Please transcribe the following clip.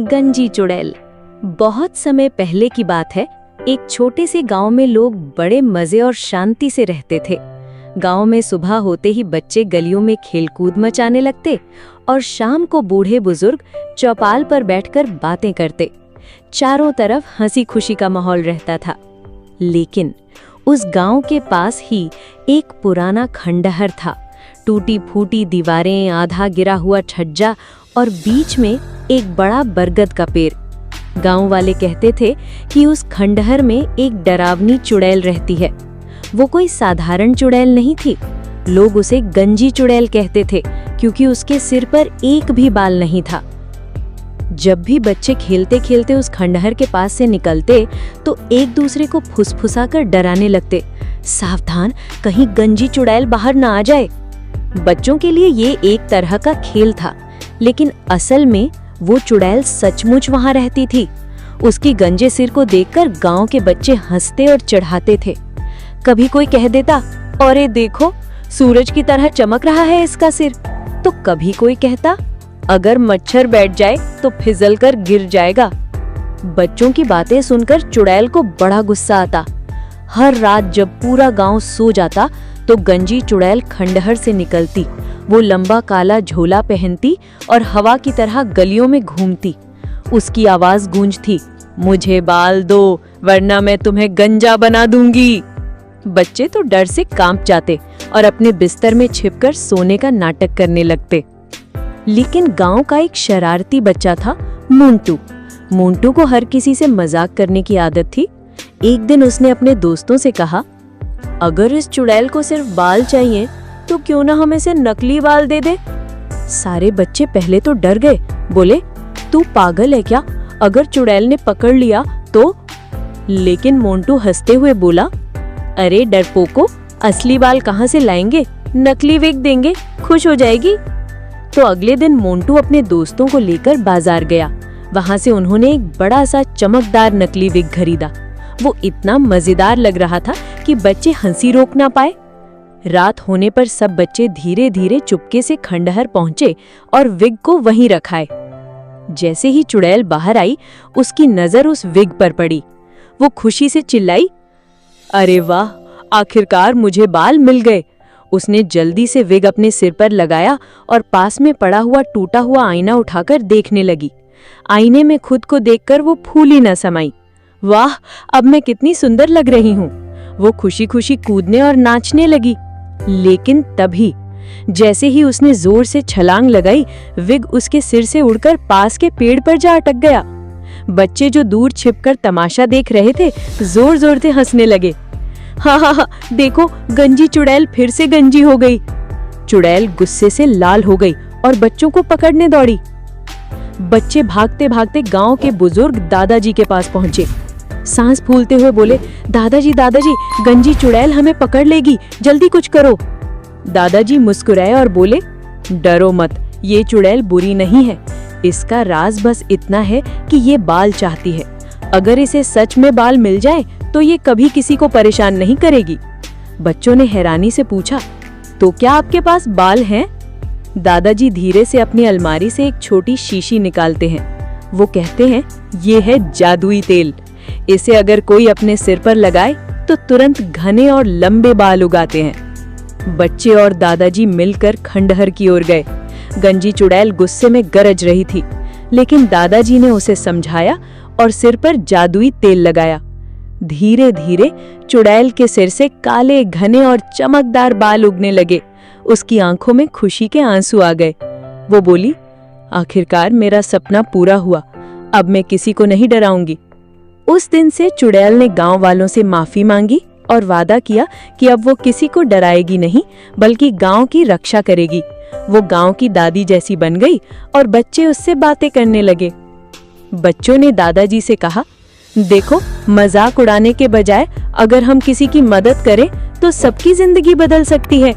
गंजी चुड़ैल। बहुत समय पहले की बात है। एक छोटे से गांव में लोग बड़े मजे और शांति से रहते थे। गांव में सुबह होते ही बच्चे गलियों में खेलकूद मचाने लगते और शाम को बूढ़े बुजुर्ग चौपाल पर बैठकर बातें करते। चारों तरफ हंसी खुशी का माहौल रहता था। लेकिन उस गांव के पास ही एक पुराना खंडहर था। टूटी फूटी दीवारें, आधा गिरा हुआ छज्जा और बीच में एक बड़ा बरगद का पेड़। गांव वाले कहते थे कि उस खंडहर में एक डरावनी चुड़ैल रहती है। वो कोई साधारण चुड़ैल नहीं थी। लोग उसे गंजी चुड़ैल कहते थे क्योंकि उसके सिर पर एक भी बाल नहीं था। जब भी बच्चे खेलते खेलते उस खंडहर के पास से निकलते तो एक दूसरे को फुसफुसाकर डराने लगते, सावधान, कहीं गंजी चुड़ैल बाहर ना आ जाए। बच्चों के लिए ये एक तरह का खेल था, लेकिन असल में वो चुड़ैल सचमुच वहां रहती थी। उसकी गंजे सिर को देखकर गांव के बच्चे हंसते और चढ़ाते थे। कभी कोई कह देता, अरे देखो, सूरज की तरह चमक रहा है इसका सिर। तो कभी कोई कहता, अगर मच्छर बैठ जाए तो फिसल कर गिर जाएगा। बच्चों की बातें सुनकर चुड़ैल को बड़ा गुस्सा आता। हर रात जब पूरा गांव सो जाता तो गंजी चुड़ैल खंडहर से निकलती। वो लंबा काला झोला पहनती और हवा की तरह गलियों में घूमती। उसकी आवाज गूंजती, मुझे बाल दो वरना मैं तुम्हें गंजा बना दूंगी। बच्चे तो डर से कांप जाते और अपने बिस्तर में छिपकर सोने का नाटक करने लगते। लेकिन गांव का एक शरारती बच्चा था, मोंटू। मोंटू को हर किसी से मजाक करने की आदत थी। एक दिन उसने अपने दोस्तों से कहा, अगर इस चुड़ैल को सिर्फ बाल चाहिए तो क्यों ना हम इसे नकली बाल दे दे। सारे बच्चे पहले तो डर गए, बोले, तू पागल है क्या? अगर चुड़ैल ने पकड़ लिया तो? लेकिन मोंटू हंसते हुए बोला, अरे डरपोको, असली बाल कहाँ से लाएंगे? नकली विग देंगे, खुश हो जाएगी। तो अगले दिन मोंटू अपने दोस्तों को लेकर बाजार गया। वहां से उन्होंने एक बड़ा सा चमकदार नकली विग खरीदा। वो इतना मजेदार लग रहा था कि बच्चे हंसी रोक ना पाए। रात होने पर सब बच्चे धीरे धीरे चुपके से खंडहर पहुंचे और विग को वहीं रखाए। जैसे ही चुड़ैल बाहर आई, उसकी नजर उस विग पर पड़ी। वो खुशी से चिल्लाई, अरे वाह, आखिरकार मुझे बाल मिल गए। उसने जल्दी से विग अपने सिर पर लगाया और पास में पड़ा हुआ टूटा हुआ आईना उठाकर देखने लगी। आईने में खुद को देखकर वो फूली न समाई। वाह, अब मैं कितनी सुंदर लग रही हूँ। वो खुशी खुशी कूदने और नाचने लगी। लेकिन तभी जैसे ही उसने जोर से छलांग लगाई, विग उसके सिर से उड़कर पास के पेड़ पर जा अटक गया। बच्चे जो दूर छिपकर तमाशा देख रहे थे, जोर जोर से हंसने लगे। हा हा हा, देखो, गंजी चुड़ैल फिर से गंजी हो गई। चुड़ैल गुस्से से लाल हो गई और बच्चों को पकड़ने दौड़ी। बच्चे भागते भागते गांव के बुजुर्ग दादाजी के पास पहुंचे। सांस फूलते हुए बोले, दादाजी दादाजी, गंजी चुड़ैल हमें पकड़ लेगी, जल्दी कुछ करो। दादाजी मुस्कुराए और बोले, डरो मत, ये चुड़ैल बुरी नहीं है। इसका राज बस इतना है कि ये बाल चाहती है। अगर इसे सच में बाल मिल जाए तो ये कभी किसी को परेशान नहीं करेगी। बच्चों ने हैरानी से पूछा, तो क्या आपके पास बाल हैं? दादाजी धीरे से अपनी अलमारी से एक छोटी शीशी निकालते हैं। वो कहते हैं, ये है जादुई तेल। इसे अगर कोई अपने सिर पर लगाए तो तुरंत घने और लंबे बाल उगाते हैं। बच्चे और दादाजी मिलकर खंडहर की ओर गए। गंजी चुड़ैल गुस्से में गरज रही थी, लेकिन दादाजी ने उसे समझाया और सिर पर जादुई तेल लगाया। धीरे धीरे चुड़ैल के सिर से काले, घने और चमकदार बाल उगने लगे। उसकी आंखों में खुशी के आंसू आ गए। वो बोली, आखिरकार मेरा सपना पूरा हुआ। अब मैं किसी को नहीं डराऊंगी। उस दिन से चुड़ैल ने गांव वालों से माफी मांगी और वादा किया कि अब वो किसी को डराएगी नहीं, बल्कि गांव की रक्षा करेगी। वो गांव की दादी जैसी बन गई और बच्चे उससे बातें करने लगे। बच्चों ने दादाजी से कहा, देखो, मजाक उड़ाने के बजाय अगर हम किसी की मदद करें तो सबकी जिंदगी बदल सकती है।